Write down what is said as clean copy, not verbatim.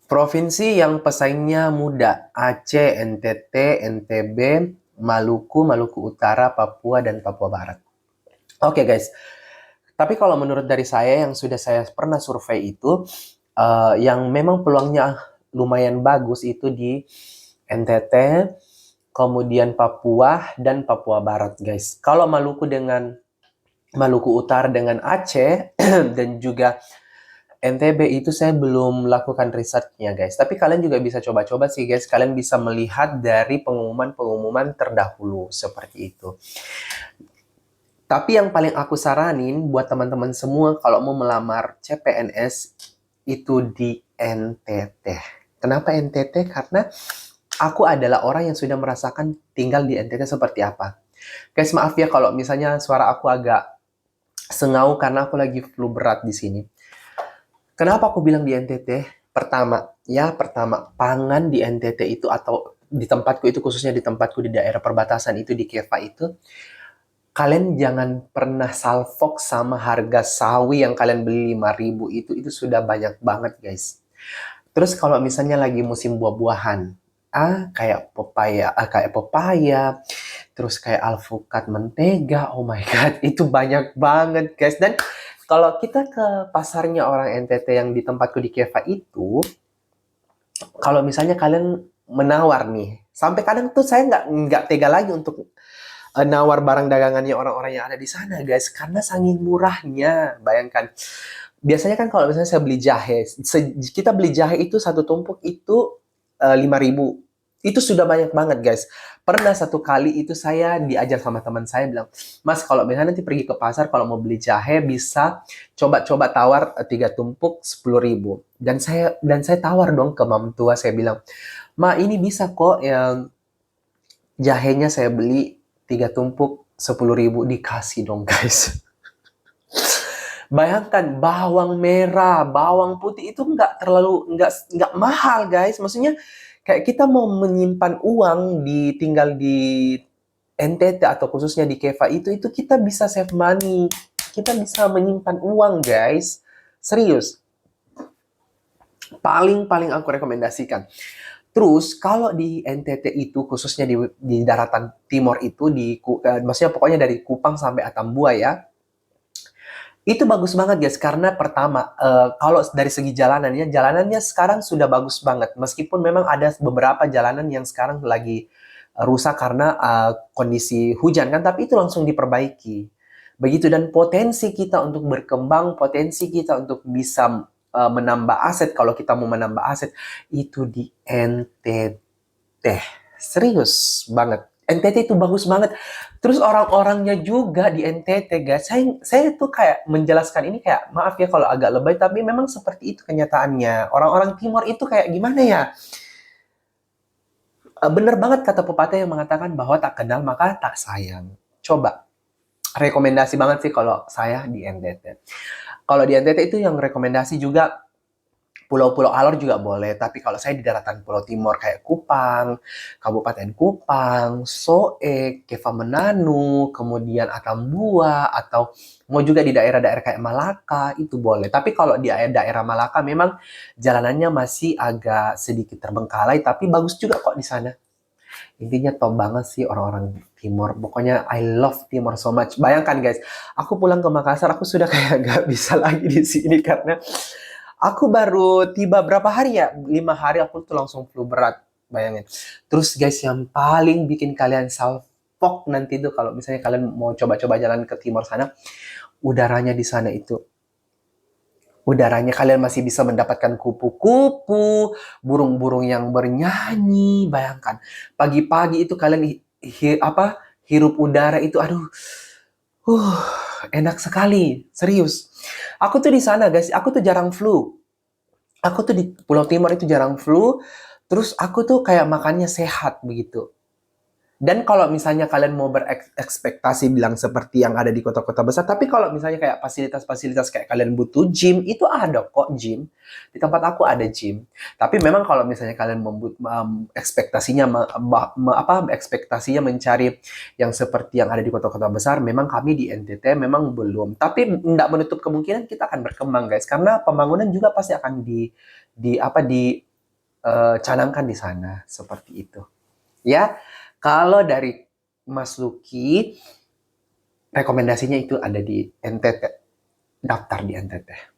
Provinsi yang pesaingnya muda, Aceh, NTT, NTB, Maluku, Maluku Utara, Papua, dan Papua Barat. Oke guys, tapi kalau menurut dari saya yang sudah saya pernah survei itu, yang memang peluangnya lumayan bagus itu di NTT, kemudian Papua, dan Papua Barat guys. Kalau Maluku Utara dengan Aceh, dan juga NTB itu saya belum lakukan risetnya guys. Tapi kalian juga bisa coba-coba sih guys. Kalian bisa melihat dari pengumuman-pengumuman terdahulu seperti itu. Tapi yang paling aku saranin buat teman-teman semua kalau mau melamar CPNS itu di NTT. Kenapa NTT? Karena aku adalah orang yang sudah merasakan tinggal di NTT seperti apa. Guys, maaf ya kalau misalnya suara aku agak sengau karena aku lagi flu berat di sini. Kenapa aku bilang di NTT? Pertama, pangan di NTT itu atau di tempatku itu, khususnya di tempatku di daerah perbatasan itu, di Keva itu, kalian jangan pernah salfok sama harga sawi yang kalian beli 5.000 itu sudah banyak banget guys. Terus kalau misalnya lagi musim buah-buahan, kayak pepaya, terus kayak alpukat mentega, oh my god, itu banyak banget guys. Dan kalau kita ke pasarnya orang NTT yang di tempatku di Keva itu, kalau misalnya kalian menawar nih, sampai kadang tuh saya nggak tega lagi untuk nawar barang dagangannya orang-orang yang ada di sana guys, karena saking murahnya. Bayangkan, biasanya kan kalau misalnya saya beli jahe, kita beli jahe itu satu tumpuk itu 5.000. Itu sudah banyak banget guys. Pernah satu kali itu saya diajar sama teman saya bilang, Mas kalau misalnya nanti pergi ke pasar kalau mau beli jahe bisa coba-coba tawar 3 tumpuk 10.000. Dan saya tawar dong ke mam tua, saya bilang, Ma ini bisa kok yang jahenya saya beli 3 tumpuk 10.000, dikasih dong guys. Bayangkan bawang merah, bawang putih itu nggak mahal guys. Maksudnya kayak kita mau menyimpan uang tinggal di NTT atau khususnya di Keva itu kita bisa save money. Kita bisa menyimpan uang guys. Serius. Paling aku rekomendasikan. Terus kalau di NTT itu khususnya di daratan timur itu maksudnya pokoknya dari Kupang sampai Atambua, itu bagus banget guys, karena pertama, kalau dari segi jalanannya sekarang sudah bagus banget. Meskipun memang ada beberapa jalanan yang sekarang lagi rusak karena kondisi hujan kan, tapi itu langsung diperbaiki. Begitu, dan potensi kita untuk berkembang, potensi kita untuk bisa menambah aset, kalau kita mau menambah aset, itu di NTT. Serius banget. NTT itu bagus banget. Terus orang-orangnya juga di NTT, guys. Saya tuh kayak menjelaskan ini kayak, maaf ya kalau agak lebay, tapi memang seperti itu kenyataannya. Orang-orang timur itu kayak gimana ya? Bener banget kata pepatah yang mengatakan bahwa tak kenal maka tak sayang. Coba, rekomendasi banget sih kalau saya di NTT. Kalau di NTT itu yang rekomendasi juga Pulau-pulau alor juga boleh, tapi kalau saya di daratan Pulau Timur kayak Kupang, Kabupaten Kupang, Soe, Keva Menanu, kemudian Atambua, atau mau juga di daerah-daerah kayak Malaka, itu boleh. Tapi kalau di daerah Malaka memang jalanannya masih agak sedikit terbengkalai, tapi bagus juga kok di sana. Intinya top banget sih orang-orang Timur. Pokoknya I love Timor so much. Bayangkan guys, aku pulang ke Makassar, aku sudah kayak gak bisa lagi di sini karena aku baru tiba berapa hari ya? 5 hari aku tuh langsung flu berat. Bayangin. Terus guys, yang paling bikin kalian salfok nanti tuh kalau misalnya kalian mau coba-coba jalan ke timur sana, udaranya di sana itu. Udaranya kalian masih bisa mendapatkan kupu-kupu, burung-burung yang bernyanyi. Bayangkan, pagi-pagi itu kalian hirup udara itu, aduh, uh, enak sekali, serius. Aku tuh di sana guys, aku tuh jarang flu. Aku tuh di Pulau Timur itu jarang flu, terus aku tuh kayak makannya sehat begitu. Dan kalau misalnya kalian mau berekspektasi bilang seperti yang ada di kota-kota besar, tapi kalau misalnya kayak fasilitas-fasilitas kayak kalian butuh gym, itu ada kok gym. Di tempat aku ada gym. Tapi memang kalau misalnya kalian ekspektasinya mencari yang seperti yang ada di kota-kota besar, memang kami di NTT memang belum. Tapi tidak menutup kemungkinan kita akan berkembang guys, karena pembangunan juga pasti akan di canangkan di sana seperti itu. Ya, kalau dari Mas Lucky rekomendasinya itu ada di NTT, daftar di NTT.